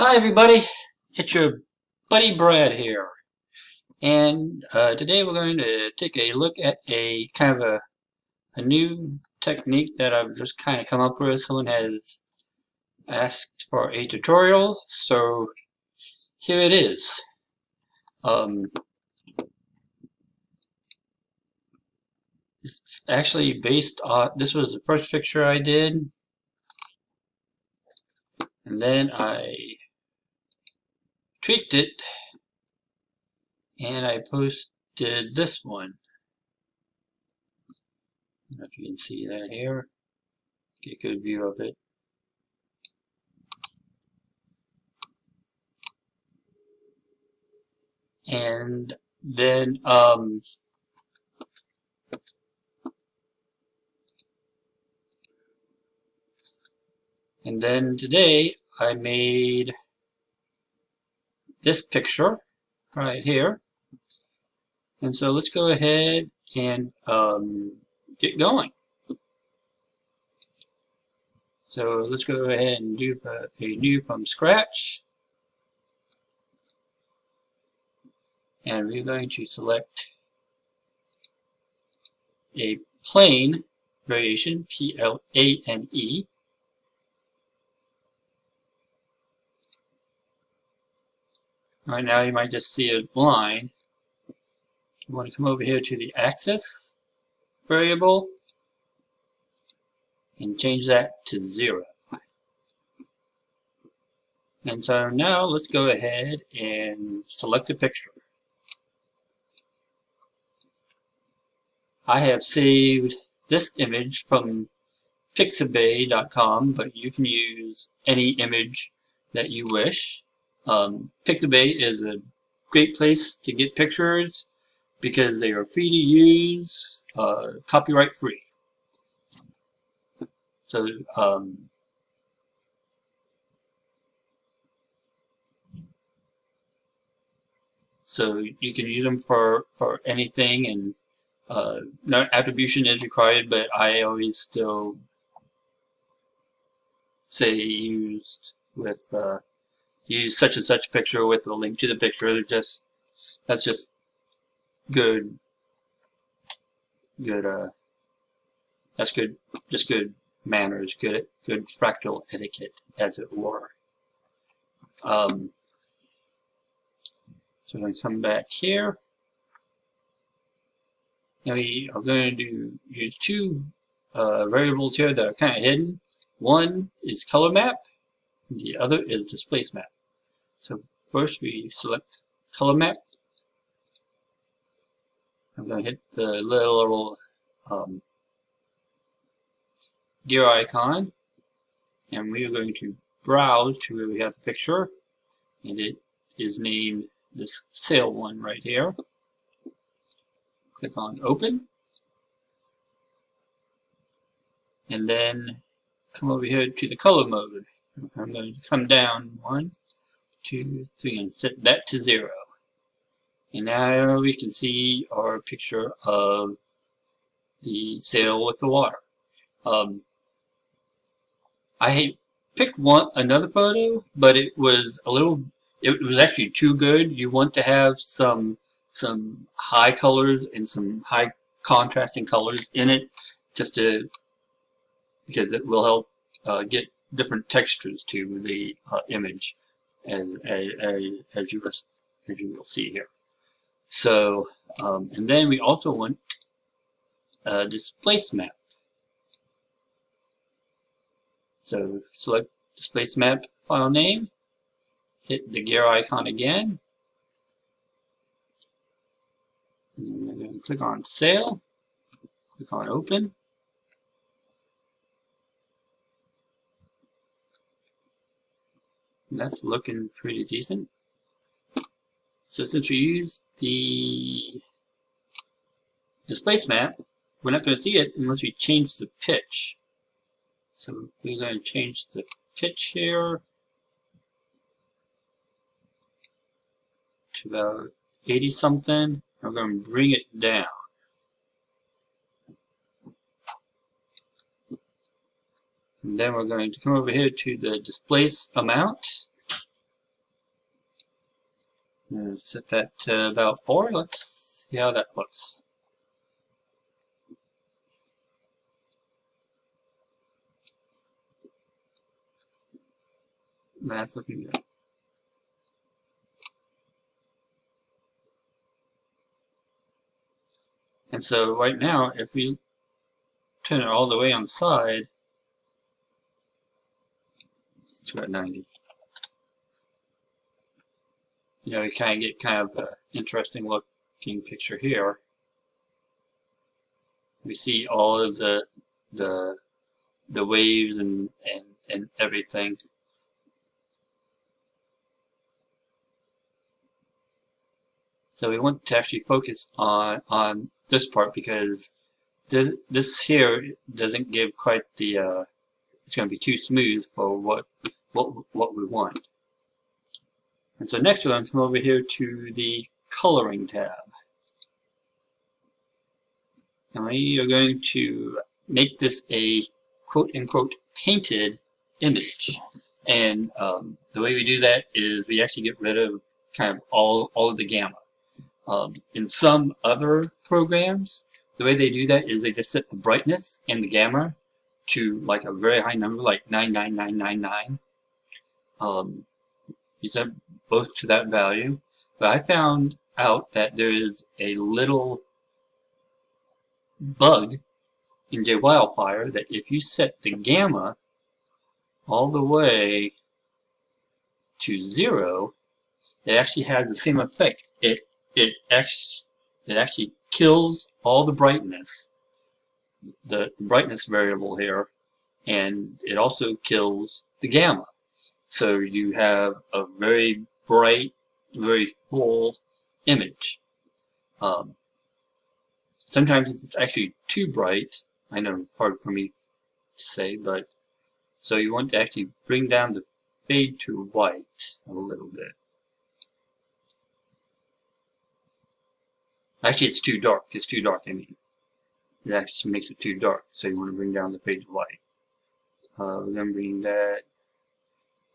Hi everybody, it's your buddy Brad here, and today we're going to take a look at a kind of a new technique that I've just kind of come up with. Someone has asked for a tutorial, so here it is. It's actually based on, this was the first picture I did, and then I tweaked it, and I posted this one. I don't know if you can see that here. Get a good view of it. And then today I made this picture right here. And so let's go ahead and get going. So let's go ahead and do a new from scratch. And we're going to select a plane variation, P-L-A-N-E. Right now you might just see a line. You want to come over here to the axis variable and change that to 0. And so now let's go ahead and select a picture. I have saved this image from pixabay.com, but you can use any image that you wish. Pixabay is a great place to get pictures because they are free to use, copyright free. So you can use them for anything, and no attribution is required, but I always still say use such and such picture with a link to the picture. That's just good just good manners, good fractal etiquette, as it were. So I'm going to come back here. Now we are going to use two variables here that are kind of hidden. One is color map, and the other is displace map. So first we select color map. I'm going to hit the little gear icon, and we are going to browse to where we have the picture, and it is named this sail one right here. Click on open, and then come over here to the color mode. I'm going to come down 1, 2, 3 and set that to 0. And now we can see our picture of the sail with the water. I picked another photo, but it was actually too good. You want to have some high colors and some high contrasting colors in it, because it will help get different textures to the image, as you will see here. So, and then we also want a displace map. So select displace map file name, hit the gear icon again, and then we're going to click on sail, click on open. And that's looking pretty decent. So since we use the displace map, we're not going to see it unless we change the pitch. So we're going to change the pitch here to about 80 something. We're going to bring it down. And then we're going to come over here to the displace amount, Set that to about 4. Let's see how that looks. That's looking good. And so right now, if we turn it all the way on the side, it's at 90. You know, we kind of get kind of an interesting looking picture here. We see all of the waves and everything. So we want to actually focus on this part because this here doesn't give quite the it's going to be too smooth for what we want. And so next we're going to come over here to the coloring tab. And we are going to make this a quote-unquote painted image. And the way we do that is we actually get rid of kind of all of the gamma. In some other programs, the way they do that is they just set the brightness and the gamma to like a very high number, like 99999. You set both to that value. But I found out that there is a little bug in JWildfire that if you set the gamma all the way to 0, it actually has the same effect. It actually kills all the brightness, the brightness variable here, and it also kills the gamma. So you have a very bright, very full image. Sometimes it's actually too bright. I know it's hard for me to say, but so you want to actually bring down the fade to white a little bit. Actually, it's too dark. It's too dark, I mean. It actually makes it too dark, so you want to bring down the fade to white. We're going to bring that,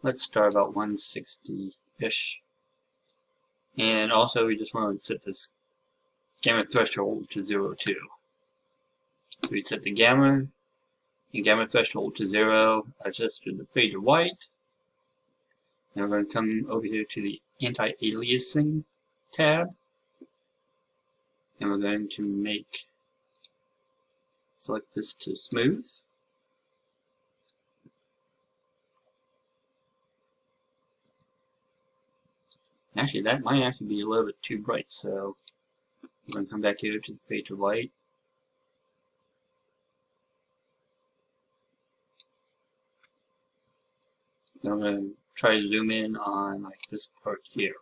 let's start about 160-ish. And also, we just want to set this gamma threshold to 0, too. So we set the gamma and gamma threshold to 0, adjust the fade to white. Now we're going to come over here to the anti-aliasing tab. And we're going to select this to smooth. Actually, that might actually be a little bit too bright, so I'm going to come back here to the fade to white. Then I'm going to try to zoom in on like this part here.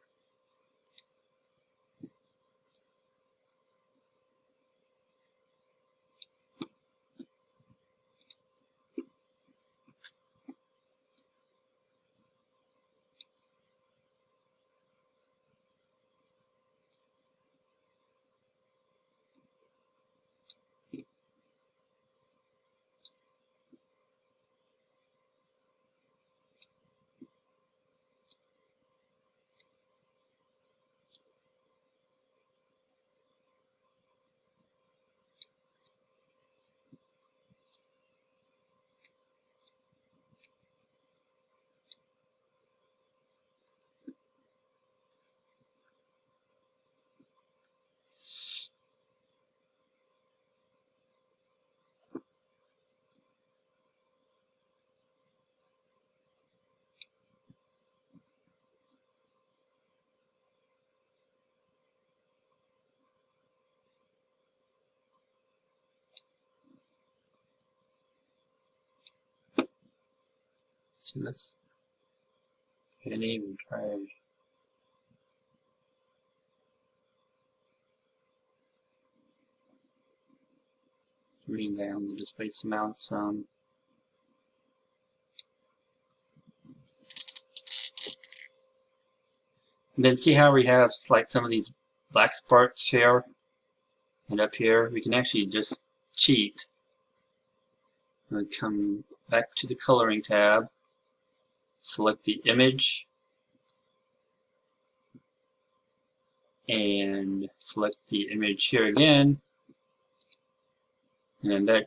So let's and even try bring down the displace amount some. And then see how we have like some of these black sparks here and up here. We can actually just cheat. We come back to the coloring tab, select the image, and select the image here again, and that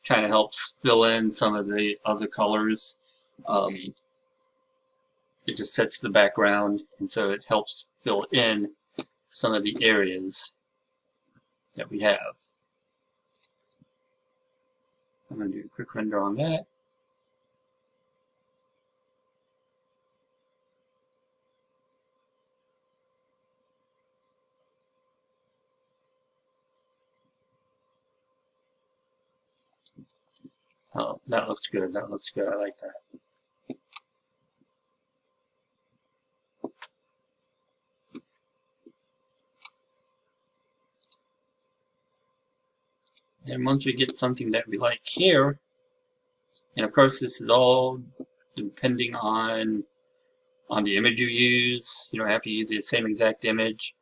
kind of helps fill in some of the other colors. It just sets the background, and so it helps fill in some of the areas that we have. I'm going to do a quick render on that. Oh, that looks good. That looks good. I like that. And once we get something that we like here, and of course this is all depending on the image you use. You don't have to use the same exact image.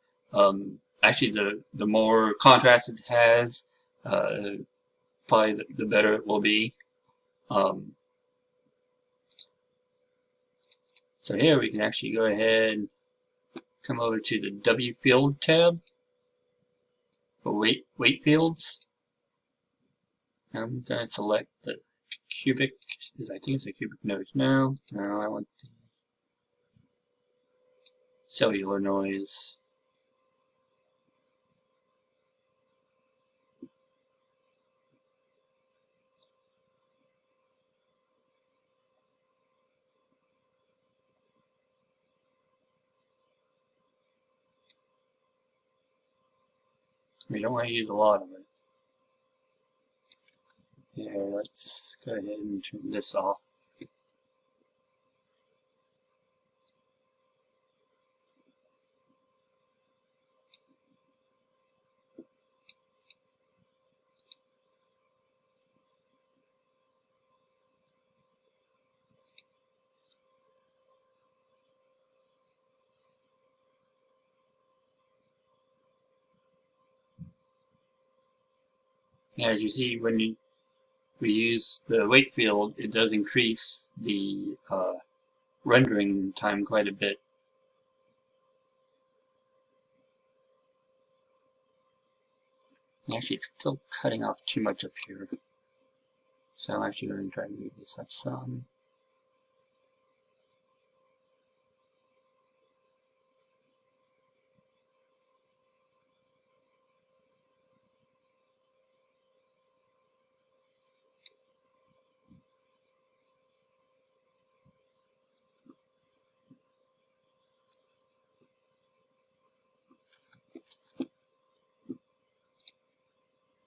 Actually, the more contrast it has, probably the better it will be. So here we can actually go ahead and come over to the W field tab for weight fields. I'm going to select the cubic, because I think it's a cubic noise now. No, I want the cellular noise. We don't want to use a lot of it. Yeah, let's go ahead and turn this off. As you see, when we use the weight field, it does increase the rendering time quite a bit. Actually, it's still cutting off too much up here. So I'm actually going to try to move this up some.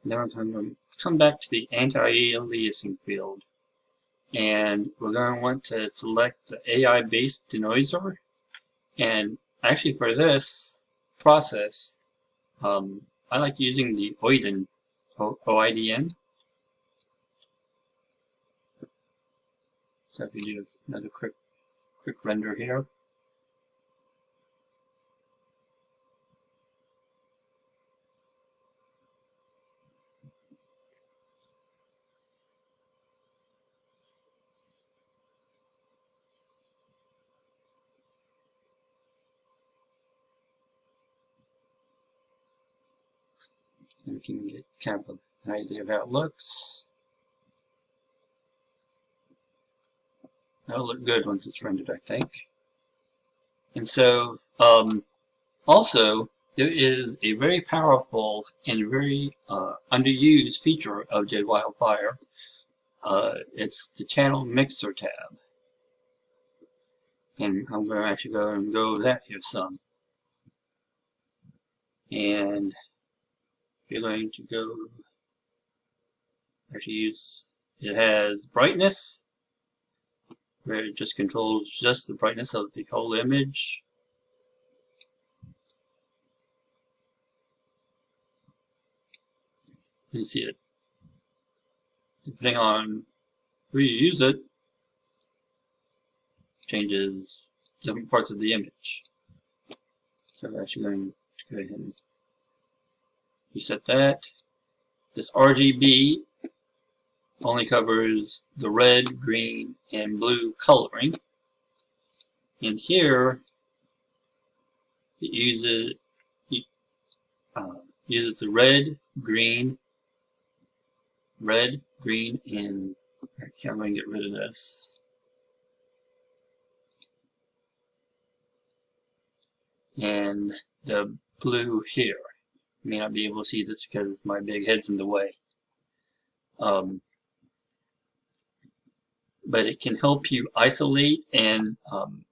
Then we're going to come back to the anti-aliasing field. And we're going to want to select the AI-based denoiser. And actually for this process, I like using the OIDN, O-I-D-N. So if you do another quick render here. And we can get kind of an idea of how it looks. That'll look good once it's rendered, I think. And so, also, there is a very powerful and very underused feature of JWildfire. It's the channel mixer tab. And I'm going to actually go and go over that here some. And you're going to go, actually use, it has brightness, where it just controls just the brightness of the whole image. You see it. Depending on who you use it, changes different parts of the image. So we're actually going to go ahead and reset that. This RGB only covers the red, green, and blue coloring. And here it uses uses the red, green, and here I'm going to get rid of this. And the blue here. You may not be able to see this because my big head's in the way. But it can help you isolate and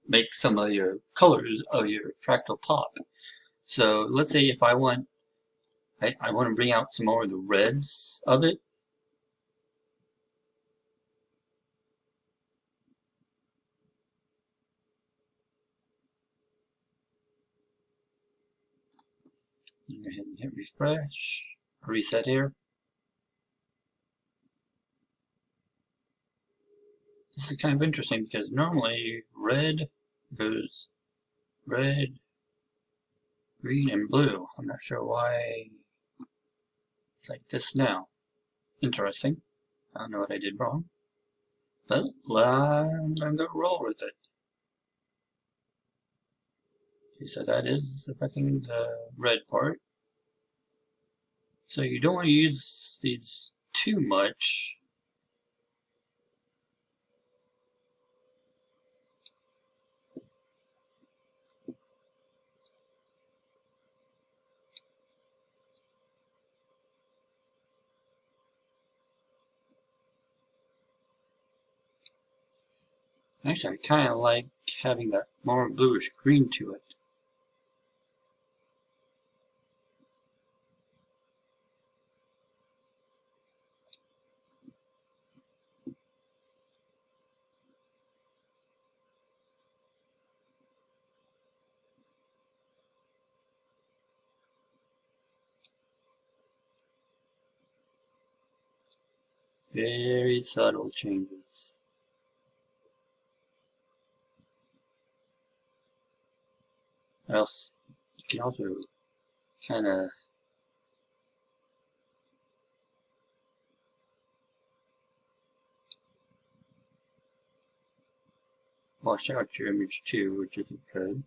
make some of your colors of your fractal pop. So let's say if I want to bring out some more of the reds of it. Go ahead and hit refresh, reset here. This is kind of interesting because normally red goes red, green, and blue. I'm not sure why it's like this now. Interesting. I don't know what I did wrong. But I'm going to roll with it. Okay, so that is affecting the red part. So you don't want to use these too much. Actually, I kind of like having that more bluish green to it. Very subtle changes. Else, you can also kind of wash out your image too, which isn't good.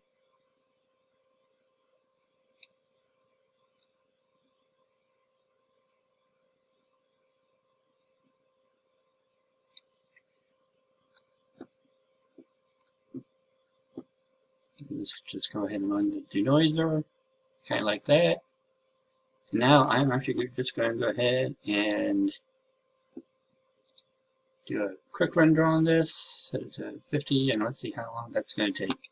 Let's just go ahead and run the denoiser, kind of like that. Now I'm actually just going to go ahead and do a quick render on this, set it to 50, and let's see how long that's going to take.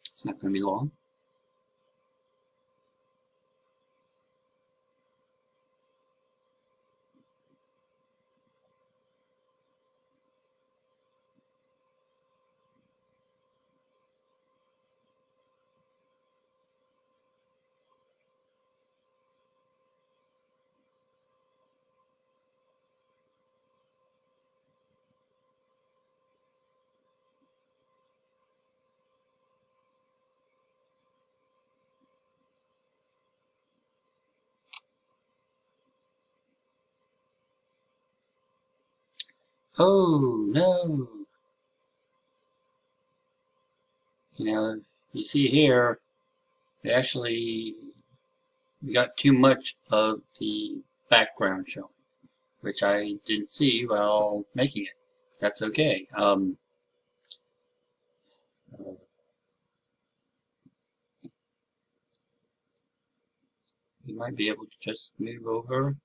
It's not going to be long. Oh no! You know, you see here, we got too much of the background showing, which I didn't see while making it. That's okay. You might be able to just move over.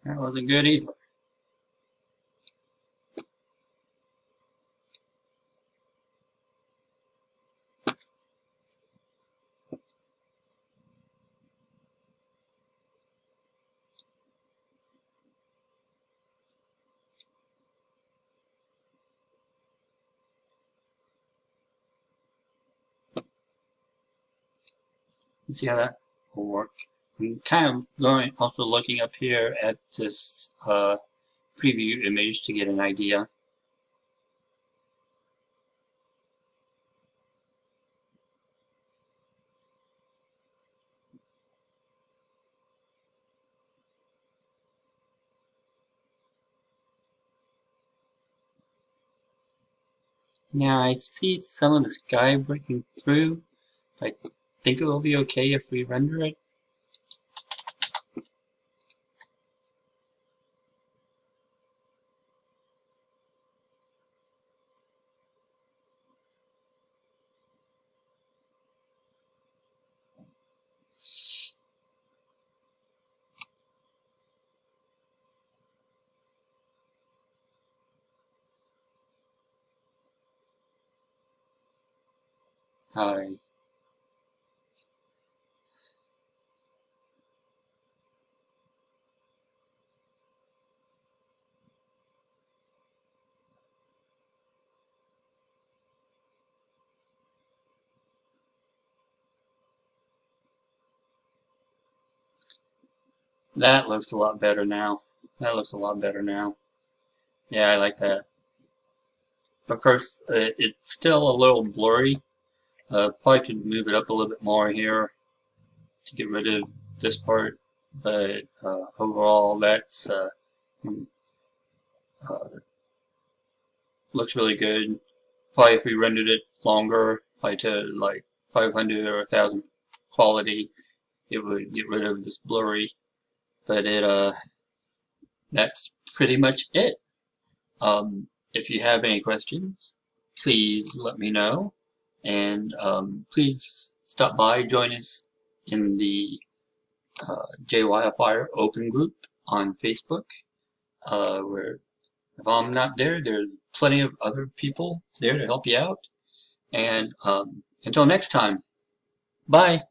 That wasn't good either. Let's see how that will work. I'm kind of also looking up here at this preview image to get an idea. Now I see some of the sky breaking through. I think it will be okay if we render it. I That looks a lot better now. That looks a lot better now. Yeah, I like that. Of course, it's still a little blurry. Probably could move it up a little bit more here to get rid of this part, but overall, that's uh, looks really good. Probably if we rendered it longer, probably to like 500 or 1000 quality, it would get rid of this blurry. But that's pretty much it. If you have any questions, please let me know, and please stop by, join us in the JWildfire open group on Facebook, where if I'm not there, there's plenty of other people there to help you out. And until next time, bye.